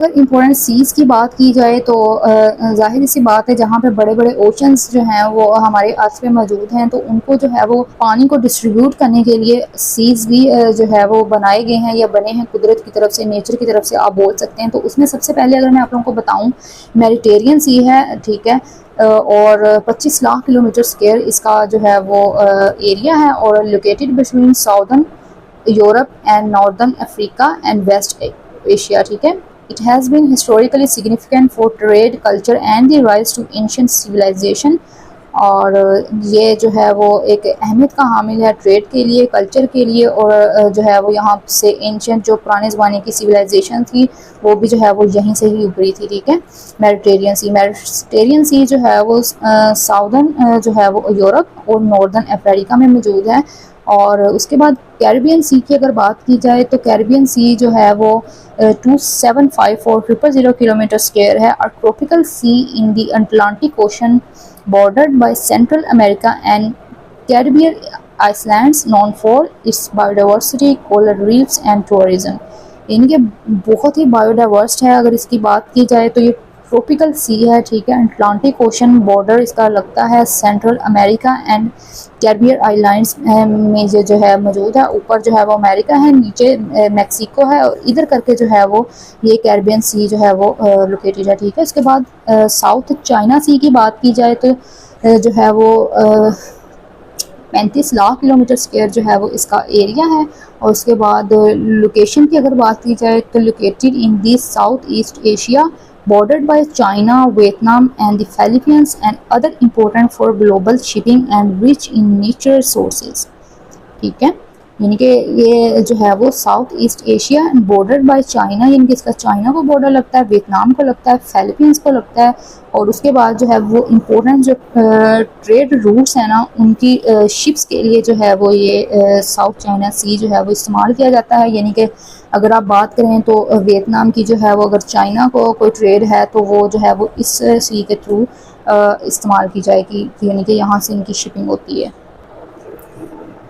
अगर important seize की बात की जाए तो ज़ाहिर सी बात है, जहाँ पे बड़े बड़े ओशंस जो हैं वो हमारे अर्थ पे मौजूद हैं, तो उनको जो है वो पानी को डिस्ट्रीब्यूट करने के लिए सीज़ भी जो है वो बनाए गए हैं या बने हैं कुदरत की तरफ से, नेचर की तरफ से आप बोल सकते हैं। तो उसमें सबसे पहले अगर मैं आप लोगों को बताऊँ, मेडिटेरियन सी है, ठीक है, और 25 लाख किलोमीटर स्क्वायर इसका जो है वो एरिया है, और located between southern Europe and northern Africa and west Asia, ठीक है। It has been historically significant for trade, culture and the rise to ancient civilization। और ये जो है वो एक अहमियत का हामिल है ट्रेड के लिए, कल्चर के लिए, और जो है वो यहाँ से एंशियंट जो पुराने ज़माने की सिविलाइजेशन थी वो भी जो है वो यहीं से ही उभरी थी, ठीक है। मेडिटेरियन सी जो है वो साउदर्न जो है वो यूरोप और नॉर्दर्न अफ्रीका में मौजूद है। और उसके बाद कैरिबियन सी की अगर बात की जाए तो कैरिबियन सी जो है वो 2754,000 किलोमीटर स्क्वायर है, और tropical sea in the Atlantic Ocean bordered by Central America and Caribbean islands known for its biodiversity, coral reefs and tourism। इनके बहुत ही बायोडाइवर्स है। अगर इसकी बात की जाए तो ये ट्रॉपिकल सी है, ठीक है। अटलांटिक ओशन बॉर्डर इसका लगता है central America and Caribbean islands में जो है मौजूद है। ऊपर जो है वो अमेरिका है, नीचे मैक्सिको है, और इधर करके जो है वो ये कैरिबियन सी जो है वो लोकेटेड है, ठीक है। इसके बाद साउथ चाइना सी की बात की जाए तो जो है वो 35 लाख किलोमीटर स्क्वायर जो है वो इसका एरिया है। और उसके बाद लोकेशन की अगर बात की जाए तो located in the south east Asia, bordered by China, Vietnam and the Philippines and other important for global shipping and rich in nature resources, ठीक है। यानी कि ये जो है वो south east Asia and bordered by China, यानी कि इसका चाइना को बॉर्डर लगता है, वियतनाम को लगता है, फिलीपींस को लगता है। और उसके बाद जो है वो इम्पोर्टेंट जो ट्रेड रूट्स हैं ना, उनकी शिप्स के लिए जो है वो ये साउथ चाइना सी जो है वो इस्तेमाल किया जाता है। यानी कि अगर आप बात करें तो वियतनाम की जो है वो अगर चाइना को कोई ट्रेड है तो वो जो है वो इस सी के थ्रू इस्तेमाल की जाएगी, यानी कि यहाँ से इनकी शिपिंग होती है।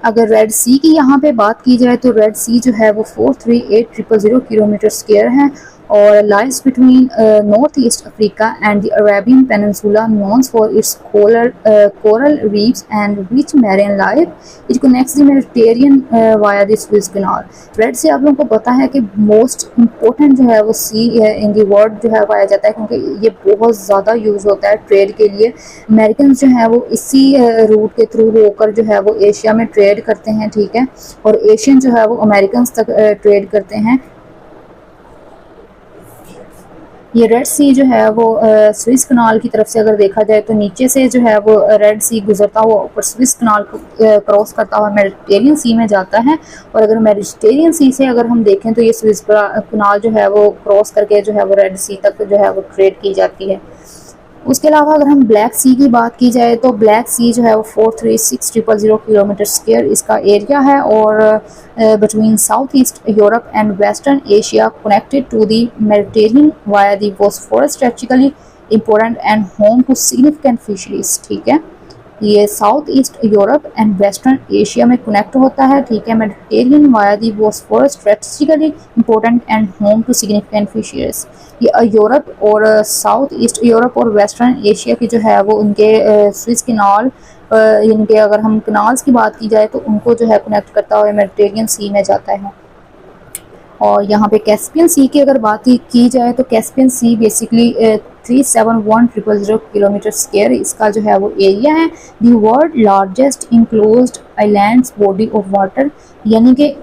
अगर रेड सी की यहाँ पे बात की जाए तो रेड सी जो है वो 438,000 किलोमीटर स्क्वायर है, और lies between North East Africa and the Arabian Peninsula, known for its coral reefs and rich marine life. It connects the Mediterranean via the Suez canal. Red sea आप लोगों को पता है कि मोस्ट इम्पोर्टेंट जो है वो सी इन दी वर्ल्ड जो है पाया जाता है, क्योंकि ये बहुत ज़्यादा यूज़ होता है ट्रेड के लिए। अमेरिकन जो है वो इसी रूट के थ्रू होकर जो है वो एशिया में ट्रेड करते हैं, ठीक है। और एशियन जो है वो अमेरिकन तक ट्रेड करते हैं। ये रेड सी जो है वो स्विस कनाल की तरफ से अगर देखा जाए तो नीचे से जो है वो रेड सी गुजरता हुआ ऊपर स्विस कनाल को क्रॉस करता हुआ मेडिटेरियन सी में जाता है। और अगर मेडिटेरियन सी से अगर हम देखें तो ये स्विस कनाल जो है वो क्रॉस करके जो है वो रेड सी तक जो है वो ट्रेड की जाती है। उसके अलावा अगर हम ब्लैक सी की बात की जाए तो ब्लैक सी जो है वो 436,000 किलोमीटर स्क्वायर इसका एरिया है, और between south east Europe and western Asia, connected to the Mediterranean via the Bosphorus, strategically important and home to significant fisheries, ठीक है। ये south east Europe and western Asia में कनेक्ट होता है, ठीक है। Mediterranean via the Bosphorus, strategically important and home to significant fisheries. ये Europe और साउथ ईस्ट यूरोप और वेस्टर्न एशिया की जो है वो उनके स्विस कैनाल, यानी कि अगर हम कैनाल्स की बात की जाए तो उनको जो है कनेक्ट करता हुआ मेडिटेरियन सी में जाता है। और यहाँ पे कैस्पियन सी की अगर बात की जाए तो Caspian see basically 371,000 kilometre square इसका जो है वो एरिया है। The world largest enclosed islands body of water, यानी कि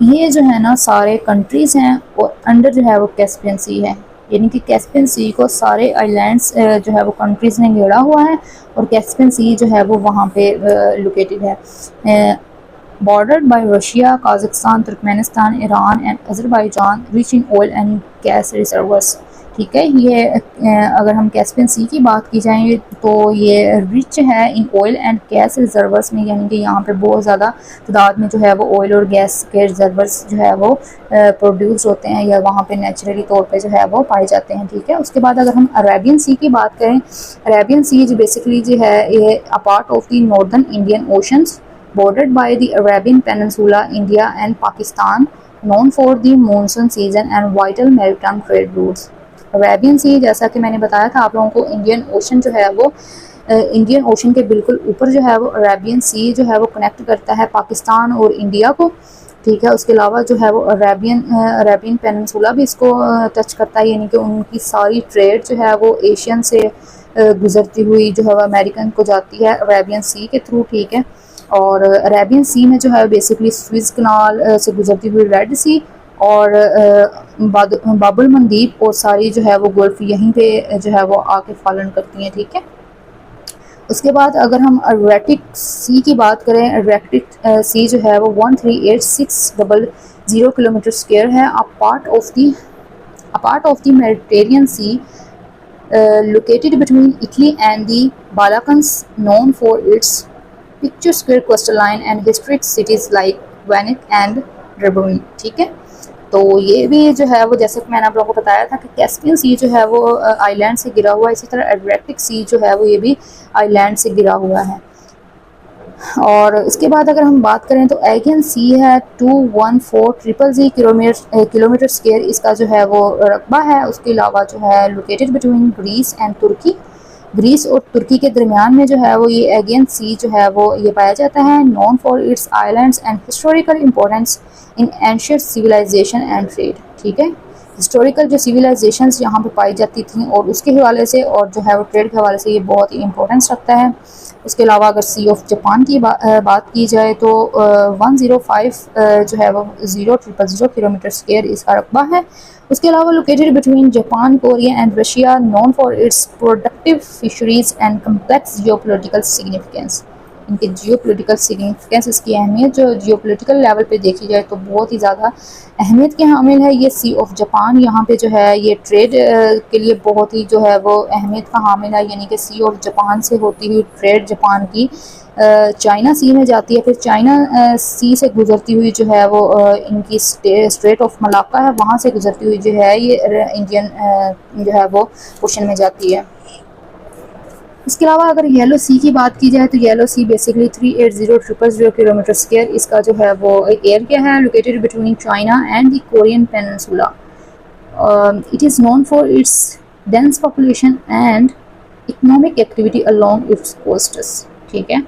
ये जो है ना सारे कंट्रीज हैं और अंडर जो है वो कैस्पियन सी है। यानी कि कैस्पियन सी को सारे आइलैंड्स जो है वो कंट्रीज ने घेरा हुआ है, और कैस्पियन सी जो है वो वहाँ पे लोकेटेड है। bordered by Russia, Kazakhstan, Turkmenistan, Iran and Azerbaijan, rich in oil and gas reserves, ठीक है। ये अगर हम कैस्पियन सी की बात की जाए तो ये रिच है in oil and gas reservoirs में, यानी कि यहाँ पे बहुत ज़्यादा तादाद में जो है वो ऑयल और गैस के रिजर्वर्स जो है वो प्रोड्यूस होते हैं या वहाँ पे नेचुरली तौर पे जो है वो पाए जाते हैं, ठीक है। उसके बाद अगर हम अरेबियन सी की बात करें, अरेबियन सी जो बेसिकली जो है ये अ part of the northern Indian oceans, bordered by the Arabian Peninsula, India and Pakistan, known for the monsoon season and vital maritime trade routes. Arabian sea, जैसा कि मैंने बताया था आप लोगों को, इंडियन ओशन जो है वो इंडियन ओशन के बिल्कुल ऊपर जो है वो अरेबियन सी जो है वो कनेक्ट करता है पाकिस्तान और इंडिया को, ठीक है। उसके अलावा जो है वो अरेबियन पेनिनसुला भी इसको टच करता है, यानी कि उनकी सारी ट्रेड जो है वो एशियन से गुजरती हुई जो है वो अमेरिकन को जाती है अरेबियन सी के थ्रू, ठीक है। और अरेबियन सी में जो है बेसिकली स्विस कनाल से गुजरती हुई रेड सी और बाबुल मंदीब और सारी जो है वो गल्फ यहीं पे जो है वो आके फॉलन करती हैं, ठीक है। उसके बाद अगर हम एड्रियाटिक सी की बात करें, एड्रियाटिक सी जो है वो 138,600 किलोमीटर स्क्वायर है। A part of the Mediterranean Sea located between Italy and the Balkans, known for its picturesque coastline and historic cities like Venice and Dubrovnik, ठीक है। तो ये भी जो है वो, जैसे कि मैंने आप लोगों को बताया था कि कैस्पियन सी जो है वो आइलैंड से गिरा हुआ है, इसी तरह एड्रियाटिक सी जो है वो ये भी आइलैंड से गिरा हुआ है। और इसके बाद अगर हम बात करें तो एगियन सी है 214,000 किलोमीटर स्क्वायर इसका जो है वो रकबा है। उसके अलावा जो है located between Greece and Turkey, Greece और तुर्की के दरमियान में जो है वो ये एगियन सी जो है वो ये पाया जाता है। Known for its islands and historical importance in ancient civilisation and trade, ठीक है। हिस्टोरिकल जो सिविलाइजेशंस यहाँ पे पाई जाती थी और उसके हवाले से और जो है वो ट्रेड के हवाले से ये बहुत ही इंपॉर्टेंस रखता है। उसके अलावा अगर सी ऑफ जापान की बात की जाए तो 105 जो है वो 0,000 किलोमीटर स्क्वायर इसका रकबा है। उसके अलावा located between Japan, Korea and Russia, known for it's productive fisheries and complex geopolitical significance. इनके जियोपॉलिटिकल सिग्निफिकेंस, इसकी अहमियत जो जियोपॉलिटिकल लेवल पे देखी जाए तो बहुत ही ज़्यादा अहमियत के हामिल है ये सी ऑफ जापान। यहाँ पे जो है ये ट्रेड के लिए बहुत ही जो है वो अहमियत का हामिल है, यानी कि सी ऑफ जापान से होती हुई ट्रेड जापान की चाइना सी में जाती है, फिर चाइना सी से गुजरती हुई जो है वो इनकी स्ट्रेट ऑफ मलाक्का है, वहाँ से गुजरती हुई जो है ये इंडियन जो है वो ओशन में जाती है। इसके अलावा अगर येलो सी की बात की जाए तो Yellow Sea basically 380,000 kilometre square इसका जो है वो एरिया है, located between China and the Korean peninsula. It is known for its dense population and economic activity along its coasts, ठीक है।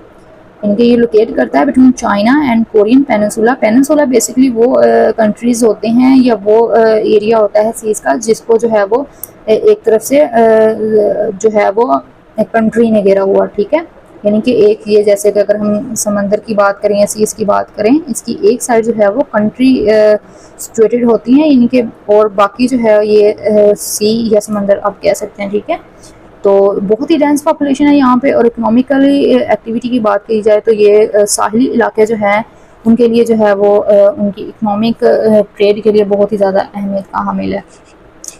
इनके ये लोकेट करता है between China and Korean peninsula. Peninsula basically वो कंट्रीज़ होते हैं या वो एरिया होता है सीज़ का जिसको जो है वो एक तरफ से जो है वो कंट्री ने घेरा हुआ, ठीक है। यानी कि एक ये, जैसे कि अगर हम समंदर की बात करें या सीज़ की बात करें, इसकी एक साइड जो है वो कंट्री सिचुएटेड होती हैं, यानी कि और बाकी जो है ये सी या समंदर आप कह सकते हैं, ठीक है। तो बहुत ही डेंस पॉपुलेशन है यहाँ पे। और इकोनॉमिकली एक्टिविटी की बात की जाए तो ये साहिली इलाके जो हैं उनके लिए जो है वो उनकी इकोनॉमिक ट्रेड के लिए बहुत ही ज़्यादा अहमियत का हामिल है।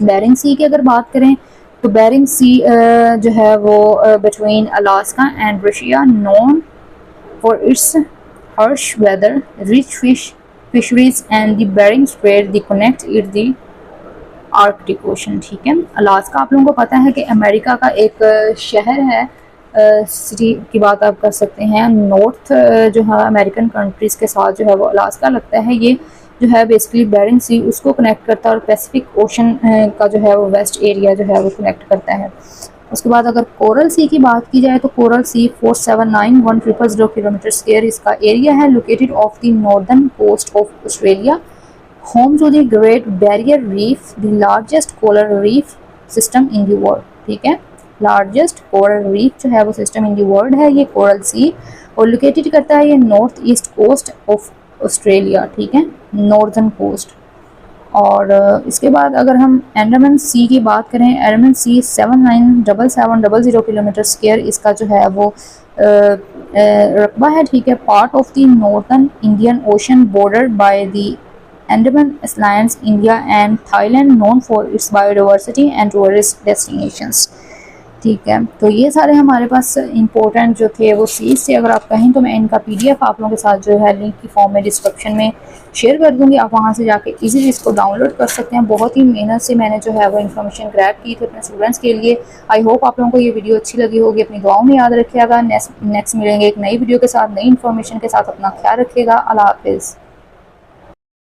बेरिंग सी की अगर बात करें तो बेरिंग सी जो है वो between Alaska and Russia, known for its harsh weather, rich fisheries and the Bering Strait the connect it the Arctic Ocean, ठीक है। अलास्का आप लोगों को पता है कि अमेरिका का एक शहर है, सिटी की बात आप कर सकते हैं। नॉर्थ जो है अमेरिकन कंट्रीज़ के साथ जो है वो अलास्का लगता है, ये जो है बेसिकली बेरिंग सी उसको कनेक्ट करता है और पैसिफिक ओशन का जो है वो वेस्ट एरिया जो है वो कनेक्ट करता है। उसके बाद अगर कोरल सी की बात की जाए तो कोरल सी 479,100 किलोमीटर स्क्वायर इसका एरिया है, located off the northern coast of Australia, home to the Great Barrier Reef, the largest coral reef system in the world, ठीक है। लार्जेस्ट कोरल रीफ जो है वो सिस्टम इन द वर्ल्ड है ये coral सी, और लोकेटेड करता है ये north east coast of Australia, ठीक है, नॉर्दर्न कोस्ट। और इसके बाद अगर हम अंडमान सी की बात करें, अंडमान सी 79,770 किलोमीटर स्क्वायर इसका जो है वो रकबा है, ठीक है। Part of the northern Indian Ocean bordered by the Andaman islands, India and Thailand, known for its biodiversity and tourist destinations, ठीक है। तो ये सारे हमारे पास इंपॉर्टेंट जो थे वो सीज थे। अगर आप कहें तो मैं इनका PDF आप लोगों के साथ जो है लिंक की फॉर्म में डिस्क्रिप्शन में शेयर कर दूंगी, आप वहां से जाके इजीली इसको डाउनलोड कर सकते हैं। बहुत ही मेहनत से मैंने जो है वो इन्फॉर्मेशन ग्रैब की थी अपने स्टूडेंट्स के लिए। आई होप आप लोगों को ये वीडियो अच्छी लगी होगी, अपनी दुआओं में याद रखिएगा। नेक्स्ट मिलेंगे एक नई वीडियो के साथ, नई इन्फॉर्मेशन के साथ। अपना ख्याल रखिएगा। अल्लाह हाफिज़।